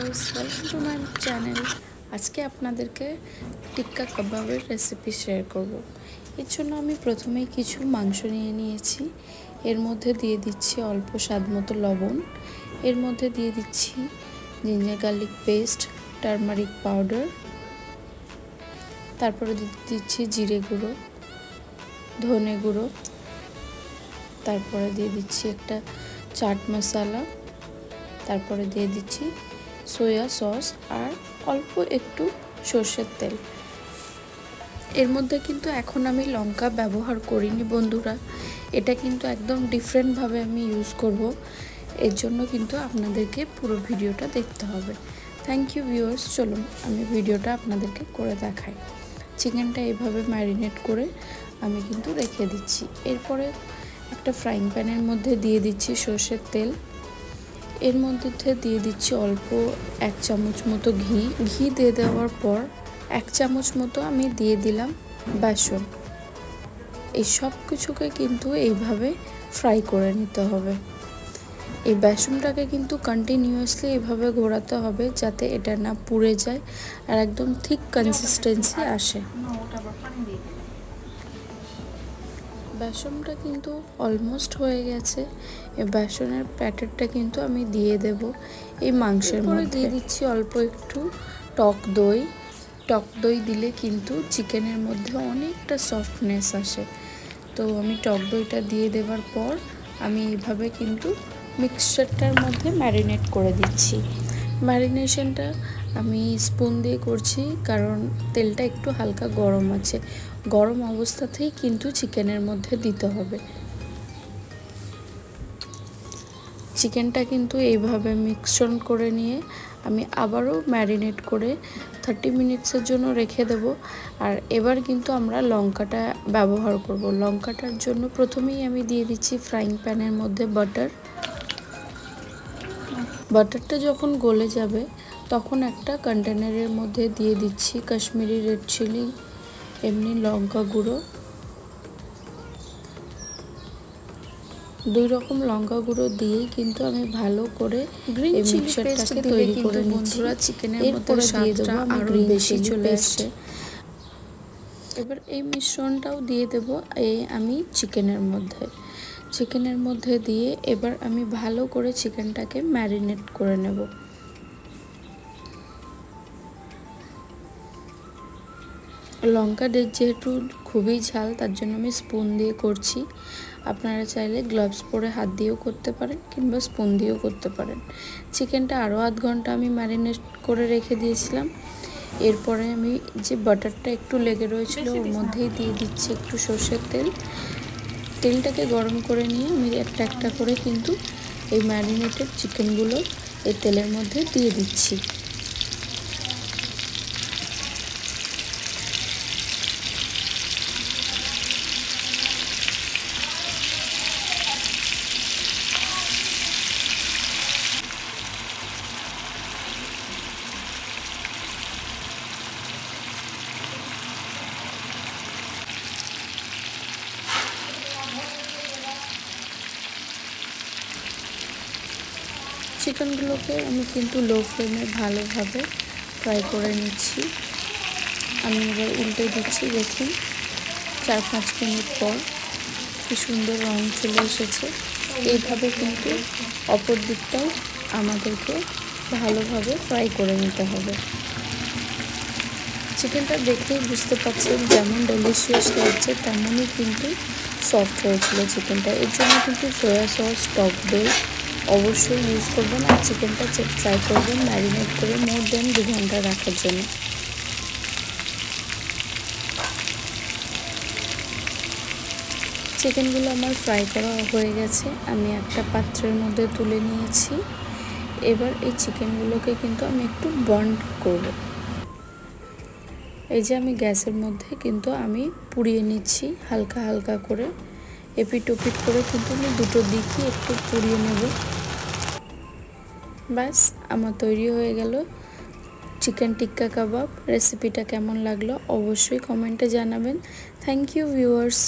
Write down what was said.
Viewers, welcome to my channel. আজকে আপনাদেরকে টিক্কা কাবাবের রেসিপি শেয়ার করব। এর জন্য আমি প্রথমেই কিছু মাংস নিয়ে নিয়েছি। এর মধ্যে দিয়ে দিচ্ছি অল্প স্বাদ মতো লবণ। এর মধ্যে দিয়ে দিচ্ছি ginger garlic paste, turmeric powder, তারপরে দিচ্ছি জিরে গুঁড়ো, ধনে গুঁড়ো, তারপরে দিয়ে দিচ্ছি একটা চাট মশলা, তারপরে দিয়ে দিচ্ছি সোয়া সস আর অল্প একটু সর্ষের তেল। এর মধ্যে কিন্তু এখন আমি লঙ্কা ব্যবহার করিনি বন্ধুরা, এটা কিন্তু একদম ডিফারেন্টভাবে আমি ইউজ করব। এর জন্য কিন্তু আপনাদেরকে পুরো ভিডিওটা দেখতে হবে। Thank you viewers. চলুন আমি ভিডিওটা আপনাদেরকে করে দেখাই। চিকেনটা এইভাবে ম্যারিনেট করে আমি কিন্তু রেখে দিচ্ছি। এরপরে একটা ফ্রাইং প্যানের মধ্যে দিয়ে দিচ্ছি সর্ষের তেল। এর মধ্যে দিয়ে দিচ্ছি অল্প 1 চামচ মতো ঘি দিয়ে দেওয়ার পর 1 চামচ মতো আমি দিয়ে দিলাম বেসন। এই সব কিছুকে কিন্তু এইভাবে ফ্রাই করে নিতে হবে। এই বেসনটাকে কিন্তু কন্টিনিউয়াসলি এইভাবে ঘোরাতে হবে যাতে এটা না পুড়ে যায় আর একদম ঠিক কনসিস্টেন্সি আসে। বেসনটা কিন্তু অলমোস্ট হয়ে গেছে। এই বেসনের প্যাকেটটা কিন্তু আমি দিয়ে দেব এই মাংসের মধ্যে। দিয়ে দিচ্ছি অল্প একটু টক দই। টক দই দিলে কিন্তু চিকেনের মধ্যে অনেকটা সফটনেস আসে। তো আমি টক দইটা দিয়ে দেওয়ার পর আমি এইভাবে কিন্তু মিক্সচারটার মধ্যে ম্যারিনেট করে দিচ্ছি। ম্যারিনেশনটা আমি স্পুন দিয়ে করছি কারণ তেলটা একটু হালকা গরম আছে। গরম অবস্থাতেই কিন্তু চিকেনের মধ্যে দিতে হবে। চিকেনটা কিন্তু এইভাবে মিক্সচার করে নিয়ে আমি আবারও ম্যারিনেট করে 30 মিনিটসের জন্য রেখে দেব। আর এবার কিন্তু আমরা লঙ্কাটা ব্যবহার করব। লঙ্কাটার জন্য প্রথমেই আমি দিয়ে দিচ্ছি ফ্রাইং প্যানের মধ্যে বাটার। বাটারটা যখন গলে যাবে তখন একটা কন্টেনারের মধ্যে দিয়ে দিচ্ছি কাশ্মীরি রেড চিলি, এমনি লঙ্কা গুঁড়ো, 2 রকম লঙ্কা গুঁড়ো দিয়েই কিন্তু আমি ভালো করে গ্রিন চিলি পেস্টটাকে তৈরি করে নিচ্ছি। চিকেনের মধ্যে দিয়ে দেবো আরও বেশি চলে আসছে। এবার এই মিশ্রণটাও দিয়ে দেবো আমি চিকেনের মধ্যে দিয়ে এবার আমি ভালো করে চিকেনটাকে ম্যারিনেট করে নেব। লঙ্কা যেহেতু খুবই ঝাল তার জন্য আমি স্পুন দিয়ে করছি। আপনারা চাইলে গ্লাভস পরে হাত দিয়েও করতে পারেন কিংবা স্পুন দিয়েও করতে পারেন। চিকেনটা আরও আধ ঘন্টা আমি ম্যারিনেট করে রেখে দিয়েছিলাম। এরপরে আমি যে বাটারটা একটু লেগে রয়েছিল ওর মধ্যেই দিয়ে দিচ্ছি একটু সর্ষের তেল। তেলটাকে গরম করে নিয়ে আমি একটা একটা করে কিন্তু এই ম্যারিনেটেড চিকেনগুলো এই তেলের মধ্যে দিয়ে দিচ্ছি। চিকেনগুলোকে আমি কিন্তু লো ফ্লেমে ভালোভাবে ফ্রাই করে নিচ্ছি। আমি এবার উল্টে দিচ্ছি। দেখুন 4-5 মিনিট পর কি সুন্দর রং চলে এসেছে। এইভাবে কিন্তু অপর দিকটাও আমাদেরকে ভালোভাবে ফ্রাই করে নিতে হবে। চিকেনটা দেখেই বুঝতে পারছেন যেমন ডেলিশিয়াস লাগছে তেমনই কিন্তু সফট হয়েছিল চিকেনটা। এর জন্য কিন্তু সয়া সস, টক দই অবশ্যই ইউজ করবেন আর চিকেনটা ট্রাই করবেন ম্যারিনেট করে মোর দেন 2 ঘন্টা রাখার জন্য। চিকেনগুলো আমার ফ্রাই করা হয়ে গেছে। আমি একটা পাত্রের মধ্যে তুলে নিয়েছি। এবার এই চিকেনগুলোকে কিন্তু আমি একটু বার্ন করব। এই যে আমি গ্যাসের মধ্যে কিন্তু আমি পুড়িয়ে নিচ্ছি হালকা হালকা করে, এপিট ওপিট করে কিন্তু আমি দুটো দিকই একটু পুড়িয়ে নেব। ব্যাস আমার তৈরি হয়ে গেল চিকেন টিক্কা কাবাব। রেসিপিটা কেমন লাগলো অবশ্যই কমেন্টে জানাবেন। Thank you viewers.